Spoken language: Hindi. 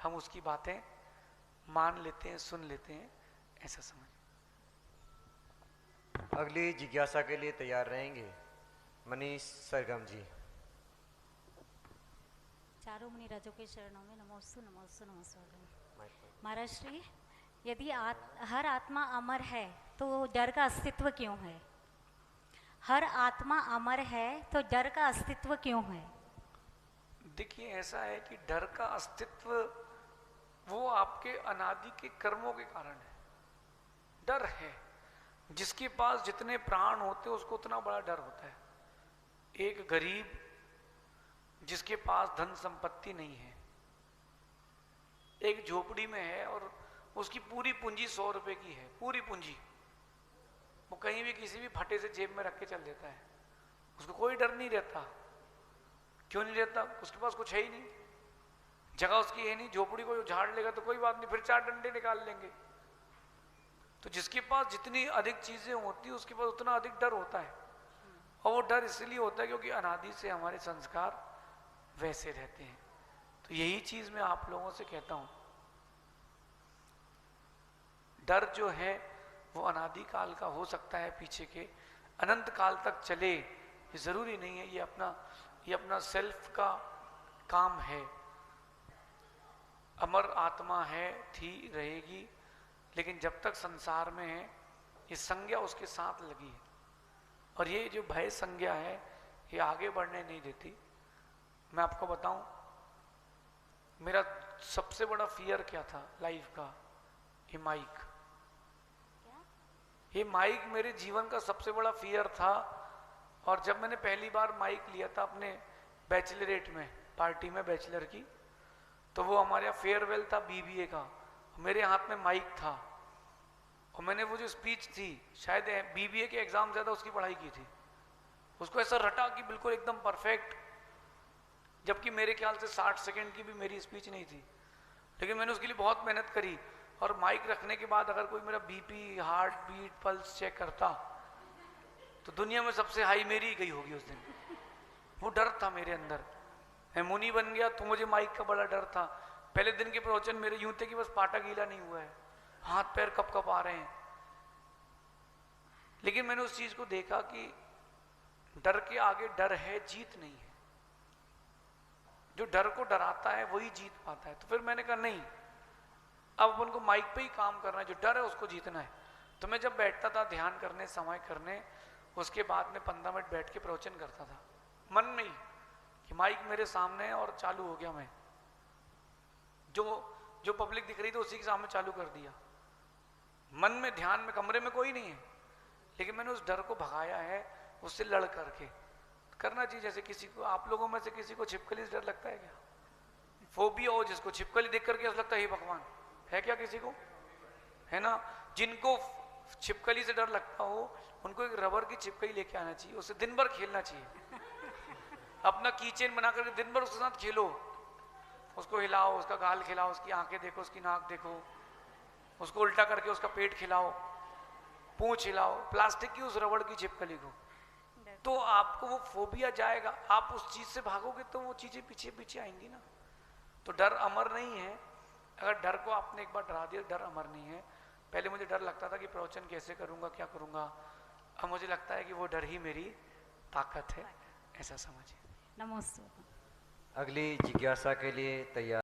हम उसकी बातें मान लेते हैं, सुन लेते हैं, ऐसा समझ। अगली जिज्ञासा के लिए तैयार रहेंगे मनीष सरगम जी। चारों मुनिराजों के चरणों में नमोस्तु नमोस्तु नमस्कार। महाराज श्री, यदि हर आत्मा अमर है तो डर का अस्तित्व क्यों है? हर आत्मा अमर है तो डर का अस्तित्व क्यों है? देखिए, ऐसा है कि डर का अस्तित्व वो आपके अनादि के कर्मों के कारण है। डर है, जिसके पास जितने प्राण होते हैं उसको उतना बड़ा डर होता है। एक गरीब जिसके पास धन संपत्ति नहीं है, एक झोपड़ी में है और उसकी पूरी पूंजी 100 रुपए की है, पूरी पूंजी, वो कहीं भी किसी भी फटे से जेब में रख के चल देता है, उसको कोई डर नहीं रहता। क्यों नहीं रहता? उसके पास कुछ है ही नहीं, जगह उसकी है नहीं, झोपड़ी को झाड़ लेगा तो कोई बात नहीं, फिर 4 डंडे निकाल लेंगे। तो जिसके पास जितनी अधिक चीजें होती है उसके पास उतना अधिक डर होता है। और वो डर इसलिए होता है क्योंकि अनादि से हमारे संस्कार वैसे रहते हैं। तो यही चीज मैं आप लोगों से कहता हूं, डर जो है वो अनादि काल का हो सकता है, पीछे के अनंत काल तक चले, ये जरूरी नहीं है। ये अपना सेल्फ का काम है। अमर आत्मा है, थी, रहेगी, लेकिन जब तक संसार में है ये संज्ञा उसके साथ लगी है। और ये जो भय संज्ञा है ये आगे बढ़ने नहीं देती। मैं आपको बताऊं, मेरा सबसे बड़ा फियर क्या था लाइफ का? ये माइक। ये माइक मेरे जीवन का सबसे बड़ा फियर था। और जब मैंने पहली बार माइक लिया था अपने बैचलरेट में, पार्टी में बैचलर की, तो वो हमारे यहाँ फेयरवेल था बीबीए का, मेरे हाथ में माइक था और मैंने वो जो स्पीच थी, शायद बीबीए के एग्जाम ज्यादा उसकी पढ़ाई की थी, उसको ऐसा रटा कि बिल्कुल एकदम परफेक्ट, जबकि मेरे ख्याल से 60 सेकंड की भी मेरी स्पीच नहीं थी, लेकिन मैंने उसके लिए बहुत मेहनत करी। और माइक रखने के बाद अगर कोई मेरा BP, heart beat, pulse check करता तो दुनिया में सबसे हाई मेरी ही गई होगी उस दिन। वो डर था मेरे अंदर। मैं मुनि बन गया तो मुझे माइक का बड़ा डर था। पहले दिन के प्रवचन मेरे यूं थे कि बस पाटा गीला नहीं हुआ है, हाथ पैर कप कप आ रहे हैं। लेकिन मैंने उस चीज को देखा कि डर के आगे डर है, जीत नहीं है। जो डर को डराता है वही जीत पाता है। तो फिर मैंने कहा नहीं, अब अपन को माइक पे ही काम करना है, जो डर है उसको जीतना है। तो मैं जब बैठता था ध्यान करने, समय करने, उसके बाद में 15 मिनट बैठ के प्रवचन करता था मन में ही कि माइक मेरे सामने है और चालू हो गया। मैं जो पब्लिक दिख रही थी उसी के सामने चालू कर दिया, मन में ध्यान में, कमरे में कोई नहीं है, लेकिन मैंने उस डर को भगाया है, उससे लड़ करके करना चाहिए। जैसे किसी को, आप लोगों में से किसी को छिपकली से डर लगता है क्या? फोबिया हो जिसको, छिपकली देख करके ऐसा लगता है हे भगवान, है क्या किसी को? है ना? जिनको छिपकली से डर लगता हो उनको एक रबर की छिपकली लेके आना चाहिए, उससे दिन भर खेलना चाहिए। अपना कीचेन बना करके दिन भर उसके साथ खेलो, उसको हिलाओ, उसका गाल खिलाओ, उसकी आंखें देखो, उसकी नाक देखो, उसको उल्टा करके उसका पेट खिलाओ, पूंछ हिलाओ, प्लास्टिक की उस रबड़ की छिपकली को, तो आपको वो फोबिया जाएगा। आप उस चीज से भागोगे तो वो चीजें पीछे पीछे आएंगी ना। तो डर अमर नहीं है। अगर डर को आपने एक बार डरा दिया, डर अमर नहीं है। पहले मुझे डर लगता था कि प्रवचन कैसे करूंगा, क्या करूंगा, अब मुझे लगता है कि वो डर ही मेरी ताकत है, ऐसा समझिए। नमस्ते। अगली जिज्ञासा के लिए तैयार।